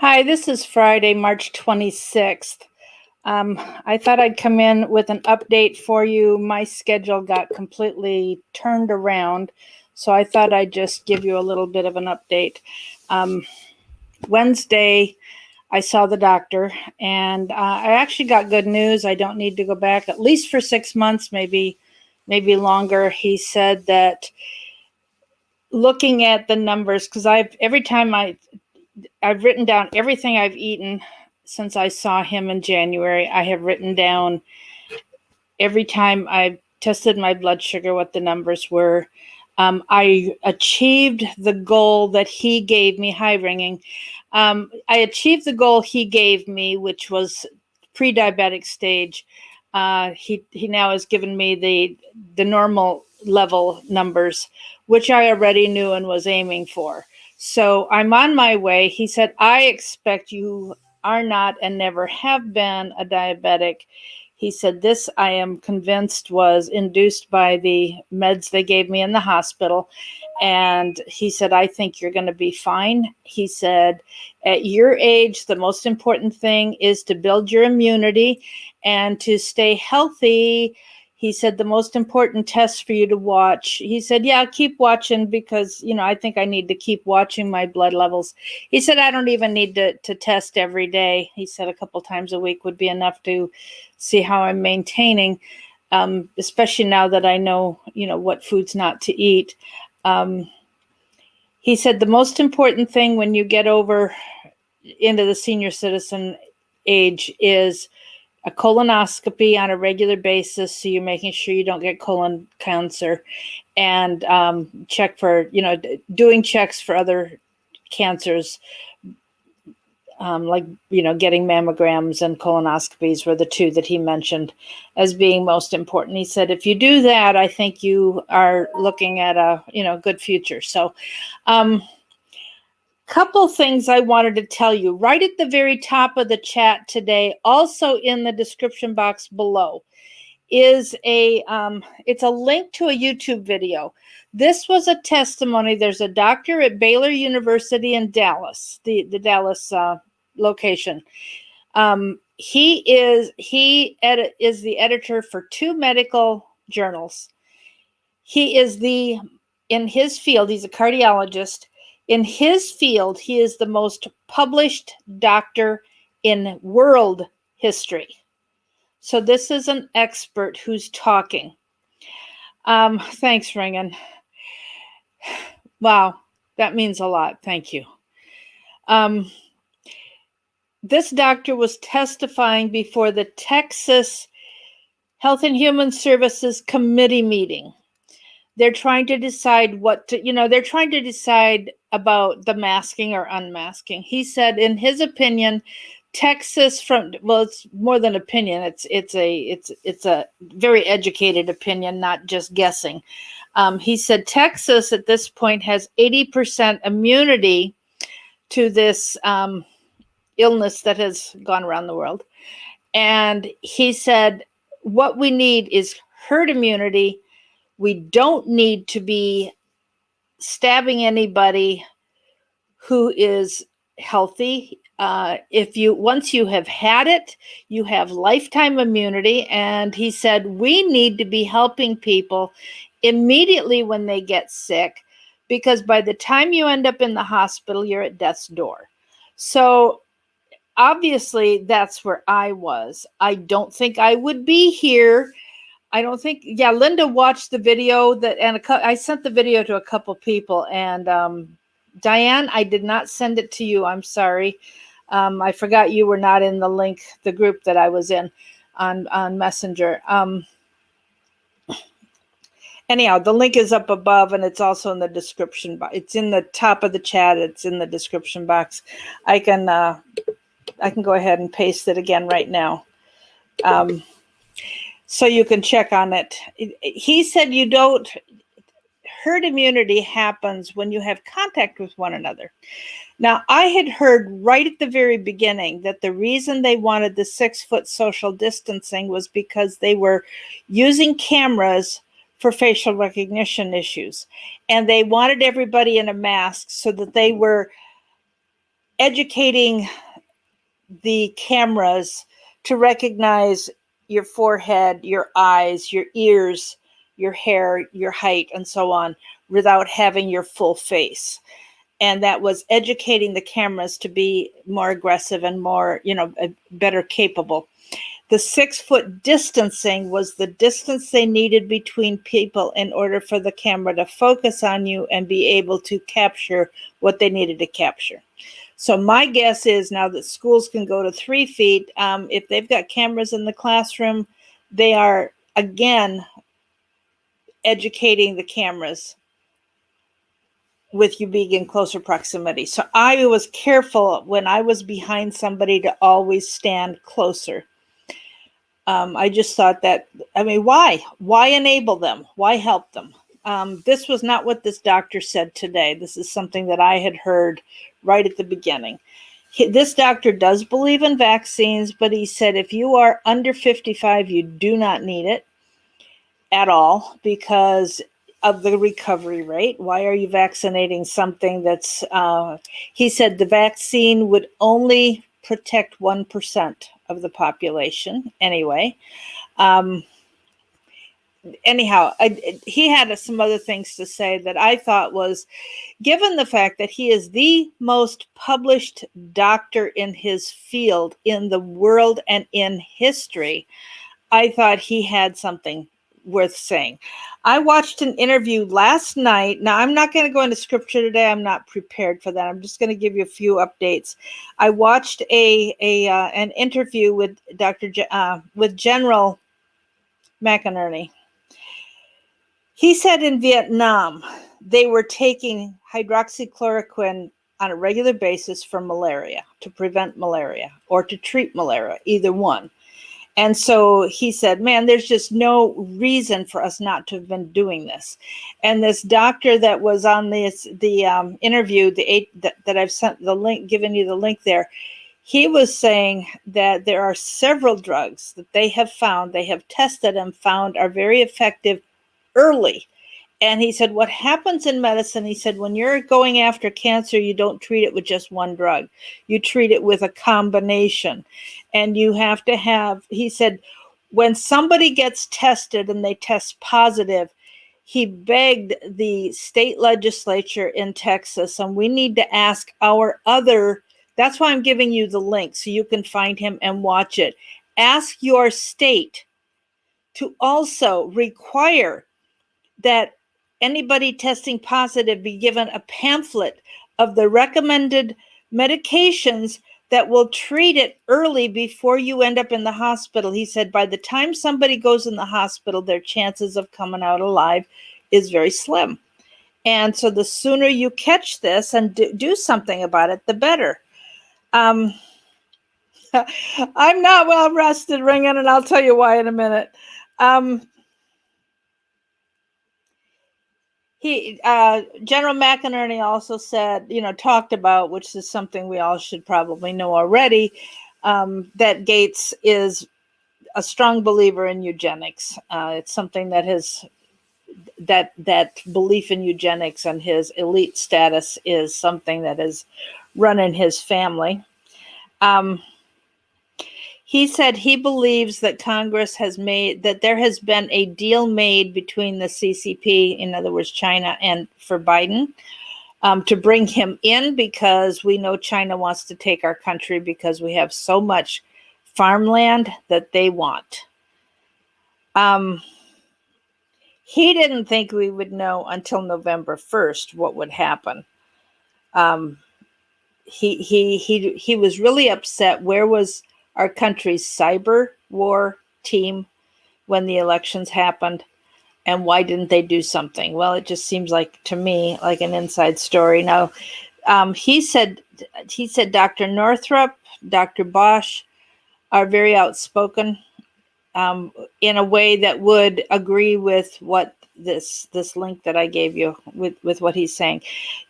Hi, this is Friday, March 26th. I thought I'd come in with an update for you. My schedule got completely turned around, so I thought I'd just give you a little bit of an update. Wednesday, I saw the doctor, and I actually got good news. I don't need to go back, at least for 6 months, maybe longer. He said that looking at the numbers, because every time I've written down everything I've eaten since I saw him in January. I have written down every time I tested my blood sugar, what the numbers were. I achieved the goal that he gave me, high ringing. I achieved the goal he gave me, which was pre-diabetic stage. He now has given me the normal level numbers, which I already knew and was aiming for. So I'm on my way. He said, I expect you are not and never have been a diabetic. He said, this, I am convinced, was induced by the meds they gave me in the hospital. And he said, I think you're going to be fine. He said, at your age, the most important thing is to build your immunity and to stay healthy. He said, the most important test for you to watch. He said, yeah, keep watching because, I think I need to keep watching my blood levels. He said, I don't even need to test every day. He said a couple times a week would be enough to see how I'm maintaining, especially now that I know, what foods not to eat. He said, the most important thing when you get over into the senior citizen age is a colonoscopy on a regular basis, so you're making sure you don't get colon cancer, and check for, doing checks for other cancers, like, getting mammograms and colonoscopies were the two that he mentioned as being most important. He said, if you do that, I think you are looking at a, good future. So, couple things I wanted to tell you right at the very top of the chat today, also in the description box below, is it's a link to a YouTube video. This was a testimony. There's a doctor at Baylor University in Dallas, the Dallas location. He is the editor for 2 medical journals. He is in his field, he's a cardiologist. In his field, he is the most published doctor in world history. So this is an expert who's talking. Thanks, Ringen. Wow, that means a lot. Thank you. This doctor was testifying before the Texas Health and Human Services Committee meeting. They're trying to decide they're trying to decide about the masking or unmasking. He said, in his opinion, Texas it's more than opinion. It's a very educated opinion, not just guessing. He said Texas at this point has 80% immunity to this illness that has gone around the world. And he said, what we need is herd immunity. We don't need to be stabbing anybody who is healthy. Once you have had it, you have lifetime immunity. And he said, we need to be helping people immediately when they get sick, because by the time you end up in the hospital, you're at death's door. So obviously that's where I was. I don't think I would be here. I don't think, Linda watched the video I sent the video to a couple people, and Diane, I did not send it to you. I'm sorry. I forgot you were not in the group that I was in on Messenger. Anyhow, the link is up above, and it's also in the description box. It's in the top of the chat. It's in the description box. I can go ahead and paste it again right now. So you can check on it. He said herd immunity happens when you have contact with one another. Now, I had heard right at the very beginning that the reason they wanted the 6-foot social distancing was because they were using cameras for facial recognition issues. And they wanted everybody in a mask so that they were educating the cameras to recognize your forehead, your eyes, your ears, your hair, your height, and so on, without having your full face. And that was educating the cameras to be more aggressive and more, better capable. The 6-foot distancing was the distance they needed between people in order for the camera to focus on you and be able to capture what they needed to capture. So my guess is now that schools can go to 3 feet, if they've got cameras in the classroom, they are, again, educating the cameras with you being in closer proximity. So I was careful when I was behind somebody to always stand closer. I just thought that, why? Why enable them? Why help them? This was not what this doctor said today. This is something that I had heard right at the beginning. This doctor does believe in vaccines, but he said if you are under 55, you do not need it at all because of the recovery rate. Why are you vaccinating something that's, he said the vaccine would only protect 1% of the population anyway. Anyhow, he had some other things to say that I thought was, given the fact that he is the most published doctor in his field in the world and in history, I thought he had something worth saying. I watched an interview last night. Now, I'm not going to go into scripture today. I'm not prepared for that. I'm just going to give you a few updates. I watched an interview with with General McInerney. He said in Vietnam, they were taking hydroxychloroquine on a regular basis for malaria, to prevent malaria or to treat malaria, either one. And so he said, man, there's just no reason for us not to have been doing this. And this doctor that was on the interview, that I've sent the link, given you the link there, he was saying that there are several drugs that they have tested and found are very effective early. And he said, what happens in medicine, he said, when you're going after cancer, you don't treat it with just one drug. You treat it with a combination. And you have to have, he said, when somebody gets tested and they test positive, he begged the state legislature in Texas, and we need to ask that's why I'm giving you the link so you can find him and watch it. Ask your state to also require that anybody testing positive be given a pamphlet of the recommended medications that will treat it early before you end up in the hospital. He said by the time somebody goes in the hospital, their chances of coming out alive is very slim. And so the sooner you catch this and do something about it, the better. I'm not well rested, Ringen, and I'll tell you why in a minute. General McInerney also said, talked about, which is something we all should probably know already, that Gates is a strong believer in eugenics. It's something that belief in eugenics and his elite status is something that is run in his family. He said he believes that there has been a deal made between the CCP, in other words, China, and for Biden to bring him in, because we know China wants to take our country because we have so much farmland that they want. He didn't think we would know until November 1st what would happen. He was really upset. Where was our country's cyber war team when the elections happened? And why didn't they do something? Well, it just seems like, to me, like an inside story. Now, he said Dr. Northrup, Dr. Bosh are very outspoken in a way that would agree with what this link that I gave you with what he's saying.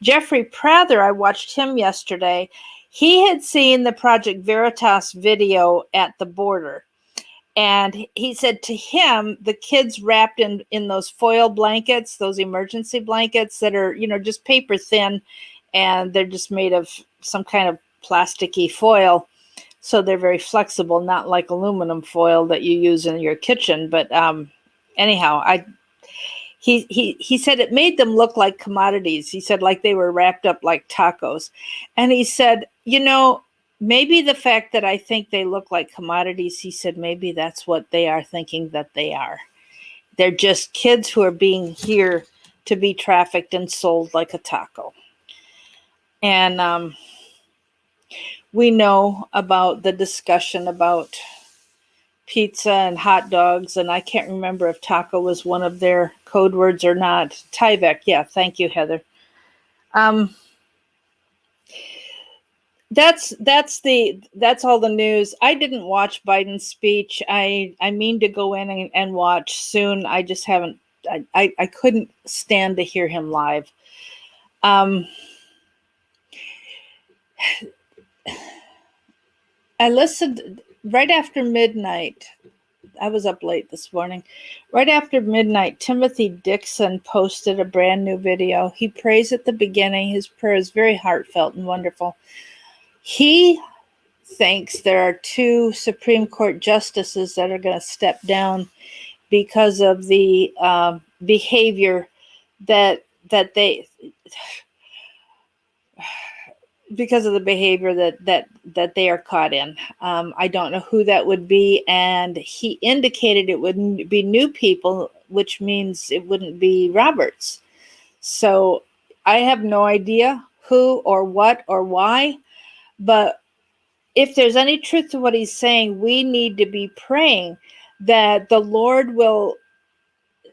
Jeffrey Prather, I watched him yesterday. He had seen the Project Veritas video at the border. And he said to him, the kids wrapped in those foil blankets, those emergency blankets that are, just paper thin, and they're just made of some kind of plasticky foil, so they're very flexible, not like aluminum foil that you use in your kitchen. But anyhow, he said it made them look like commodities. He said like they were wrapped up like tacos. And he said, maybe the fact that I think they look like commodities, he said, maybe that's what they are thinking that they are. They're just kids who are being here to be trafficked and sold like a taco. And we know about the discussion about pizza and hot dogs, and I can't remember if taco was one of their code words or not. Tyvek, yeah, thank you, Heather. That's all the news. I didn't watch Biden's speech. I mean to go in and watch soon. I just haven't. I couldn't stand to hear him live. I listened right after midnight. I was up late this morning. Right after midnight, Timothy Dixon posted a brand new video. He prays at the beginning. His prayer is very heartfelt and wonderful. He thinks there are 2 Supreme Court justices that are going to step down because of the behavior that they are caught in. I don't know who that would be, and he indicated it wouldn't be new people, which means it wouldn't be Roberts. So I have no idea who or what or why, but if there's any truth to what he's saying, we need to be praying that the Lord will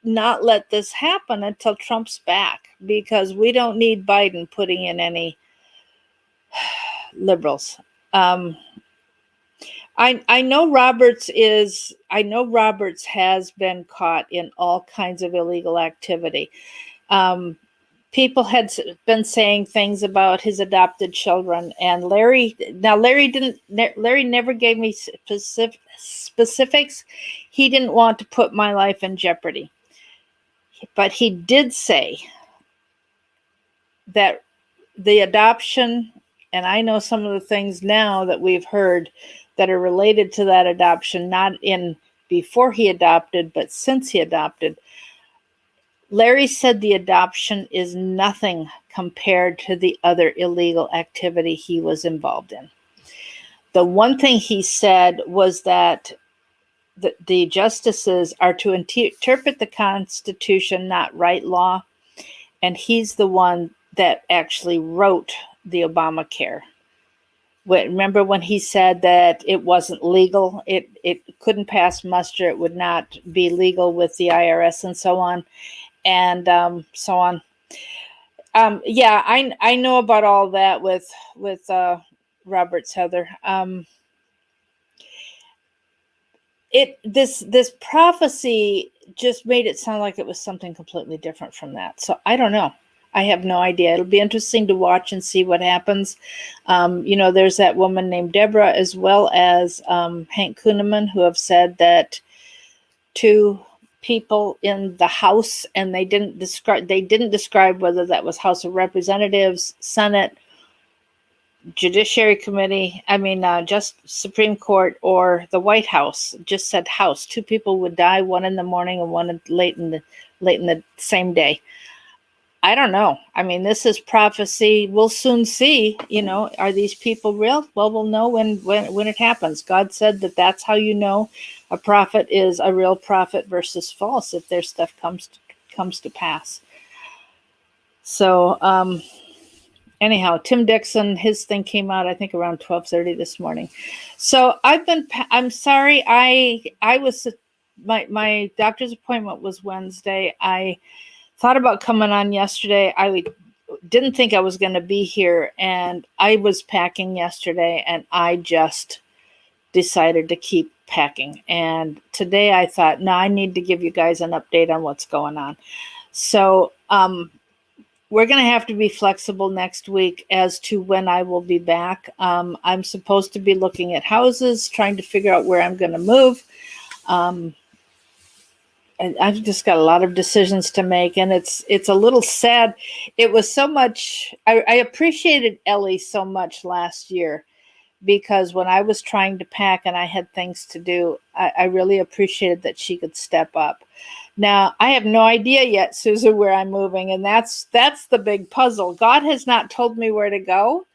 not let this happen until Trump's back, because we don't need Biden putting in any liberals. I know Roberts has been caught in all kinds of illegal activity. People had been saying things about his adopted children, and Larry never gave me specifics. He didn't want to put my life in jeopardy, but he did say that the adoption, and I know some of the things now that we've heard that are related to that adoption, not in before he adopted, but since he adopted. Larry said the adoption is nothing compared to the other illegal activity he was involved in. The one thing he said was that the justices are to interpret the Constitution, not write law, and he's the one that actually wrote the Obamacare. Remember when he said that it wasn't legal, it couldn't pass muster, it would not be legal with the IRS and so on, and so on. Yeah, I know about all that with Roberts, Heather. This prophecy just made it sound like it was something completely different from that. So I don't know. I have no idea. It'll be interesting to watch and see what happens. There's that woman named Deborah, as well as Hank Kuhneman, who have said that 2 people in the House, and they didn't describe whether that was House of Representatives, Senate, Judiciary Committee, just Supreme Court, or the White House. Just said House. 2 people would die, one in the morning and one late in the same day. I don't know. This is prophecy. We'll soon see. Are these people real? Well, we'll know when it happens. God said that that's how you know a prophet is a real prophet versus false, if their stuff comes to pass. So anyhow, Tim Dixon, his thing came out, I think, around 12:30 this morning. So I'm sorry. I was, my doctor's appointment was Wednesday. I thought about coming on yesterday. I didn't think I was going to be here, and I was packing yesterday, and I just decided to keep packing. And today I thought, no, I need to give you guys an update on what's going on. So we're going to have to be flexible next week as to when I will be back. I'm supposed to be looking at houses, trying to figure out where I'm going to move. I've just got a lot of decisions to make, and it's a little sad. It was so much. I appreciated Ellie so much last year because when I was trying to pack and I had things to do, I really appreciated that she could step up. Now I have no idea yet, Susan, where I'm moving, and that's the big puzzle. God has not told me where to go.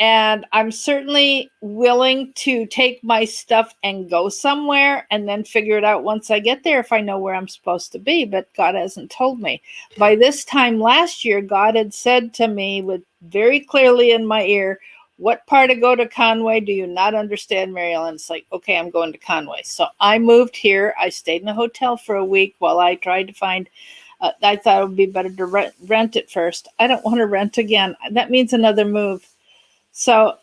And I'm certainly willing to take my stuff and go somewhere and then figure it out once I get there if I know where I'm supposed to be. But God hasn't told me. By this time last year, God had said to me with very clearly in my ear, what part of go to Conway do you not understand, Marilyn? It's like, okay, I'm going to Conway. So I moved here. I stayed in a hotel for a week while I tried to find, I thought it would be better to rent it first. I don't want to rent again. That means another move. So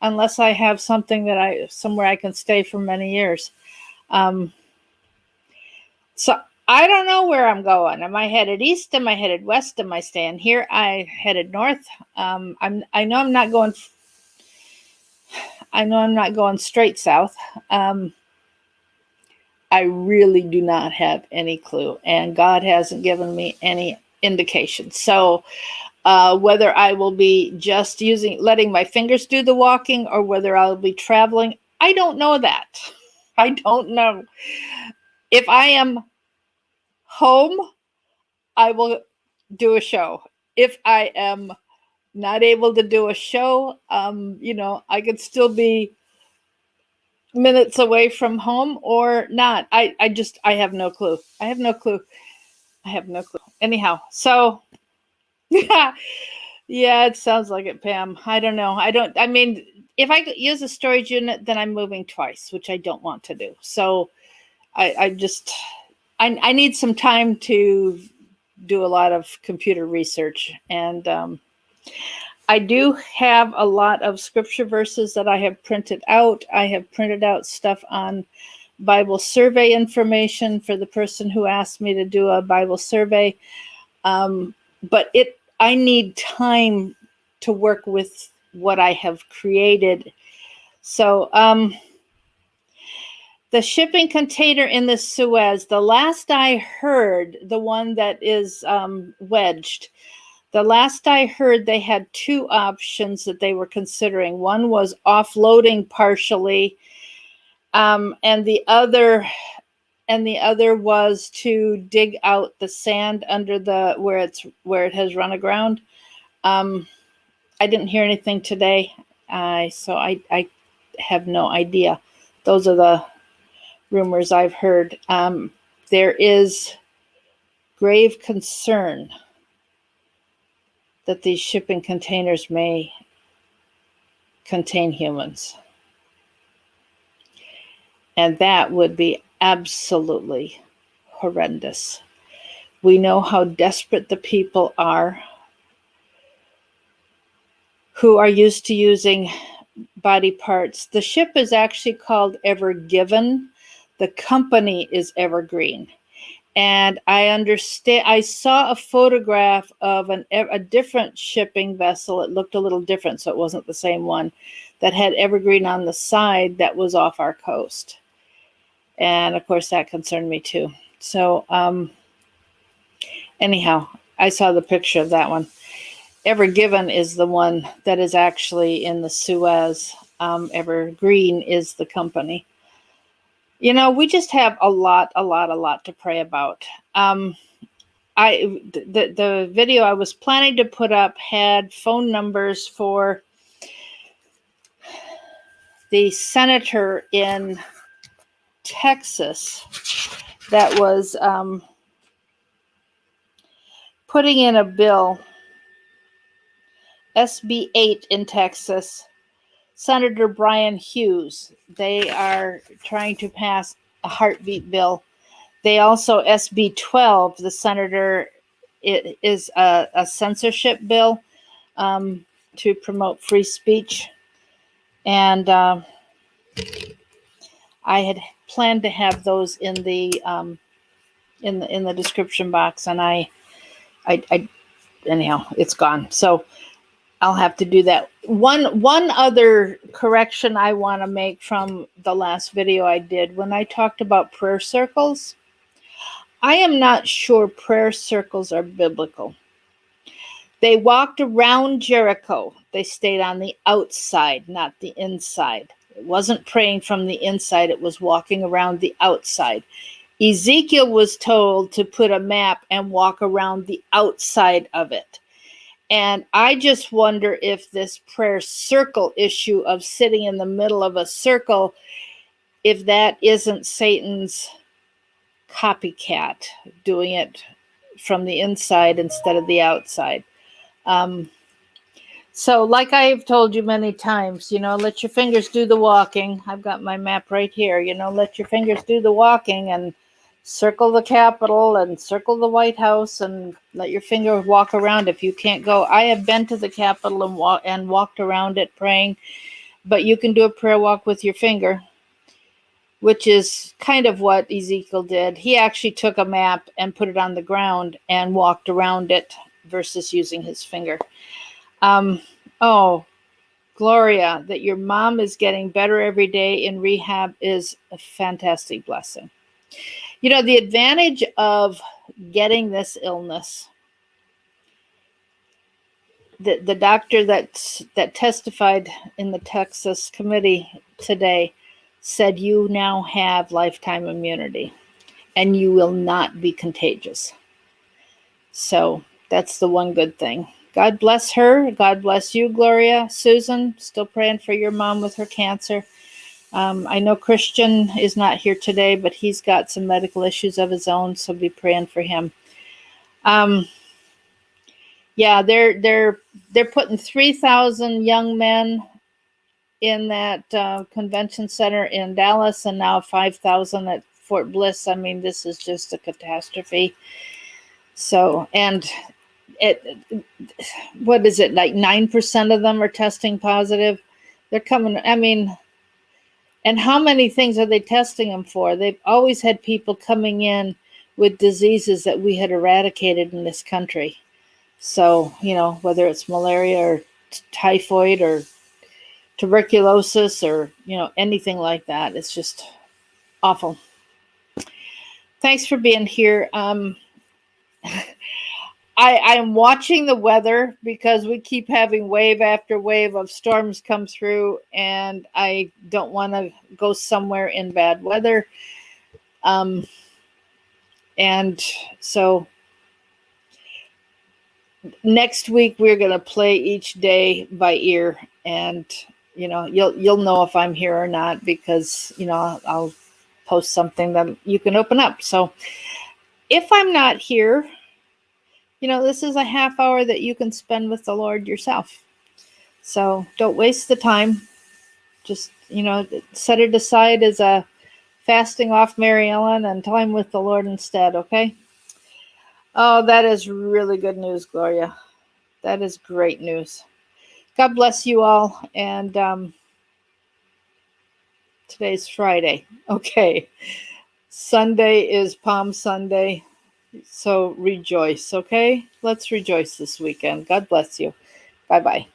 unless I have something somewhere I can stay for many years. So I don't know where I'm going. Am I headed east? Am I headed west? Am I staying here? I headed north. I know I'm not going straight south. I really do not have any clue, and God hasn't given me any indication. So whether I will be just letting my fingers do the walking, or whether I'll be traveling, I don't know that. I don't know. If I am home, I will do a show. If I am not able to do a show, I could still be minutes away from home or not. I have no clue. I have no clue. Anyhow, so yeah. Yeah, it sounds like it, Pam. I don't know. I mean, if I use a storage unit, then I'm moving twice, which I don't want to do. So I need some time to do a lot of computer research. And I do have a lot of scripture verses that I have printed out. I have printed out stuff on Bible survey information for the person who asked me to do a Bible survey. But I need time to work with what I have created. So the shipping container in the Suez, the last I heard, the one that is wedged, the last I heard they had two options that they were considering. One was offloading partially, and the other was to dig out the sand under where it has run aground. I didn't hear anything today, so I have no idea. Those are the rumors I've heard. There is grave concern that these shipping containers may contain humans. And that would be absolutely horrendous. We know how desperate the people are who are used to using body parts. The ship is actually called Ever Given. The company is Evergreen. And I saw a photograph of a different shipping vessel. It looked a little different, so it wasn't the same one, that had Evergreen on the side that was off our coast. And of course, that concerned me too. So anyhow, I saw the picture of that one. Ever Given is the one that is actually in the Suez. Evergreen is the company. We just have a lot to pray about. The video I was planning to put up had phone numbers for the senator in Texas that was putting in a bill, SB 8 in Texas, Senator Brian Hughes. They are trying to pass a heartbeat bill. They also, SB 12, the senator, it is a censorship bill to promote free speech. And I had planned to have those in the description box, and I anyhow, it's gone. So I'll have to do that. One other correction I want to make from the last video I did, when I talked about prayer circles, I am not sure prayer circles are biblical. They walked around Jericho. They stayed on the outside, not the inside. It wasn't praying from the inside, it was walking around the outside. Ezekiel was told to put a map and walk around the outside of it. And I just wonder if this prayer circle issue of sitting in the middle of a circle, if that isn't Satan's copycat doing it from the inside instead of the outside. So like I've told you many times, let your fingers do the walking. I've got my map right here. Let your fingers do the walking and circle the Capitol and circle the White House and let your finger walk around if you can't go. I have been to the Capitol and walked around it praying, but you can do a prayer walk with your finger, which is kind of what Ezekiel did. He actually took a map and put it on the ground and walked around it versus using his finger. Oh, Gloria, that your mom is getting better every day in rehab is a fantastic blessing. The advantage of getting this illness, the doctor that testified in the Texas committee today said you now have lifetime immunity and you will not be contagious. So that's the one good thing. God bless her. God bless you, Gloria. Susan, still praying for your mom with her cancer. I know Christian is not here today, but he's got some medical issues of his own, so be praying for him. Yeah, they're putting 3,000 young men in that convention center in Dallas, and now 5,000 at Fort Bliss. I mean, this is just a catastrophe. So, and what is it, like 9% of them are testing positive? They're coming, I mean, and how many things are they testing them for? They've always had people coming in with diseases that we had eradicated in this country. So, whether it's malaria or typhoid or tuberculosis or, anything like that, it's just awful. Thanks for being here. I'm watching the weather because we keep having wave after wave of storms come through, and I don't want to go somewhere in bad weather. And so next week we're going to play each day by ear, and you'll know if I'm here or not because I'll post something that you can open up. So if I'm not here, this is a half hour that you can spend with the Lord yourself. So don't waste the time. Just, set it aside as a fasting off Mary Ellen and time with the Lord instead, okay? Oh, that is really good news, Gloria. That is great news. God bless you all. And today's Friday. Okay. Sunday is Palm Sunday. So rejoice, okay? Let's rejoice this weekend. God bless you. Bye-bye.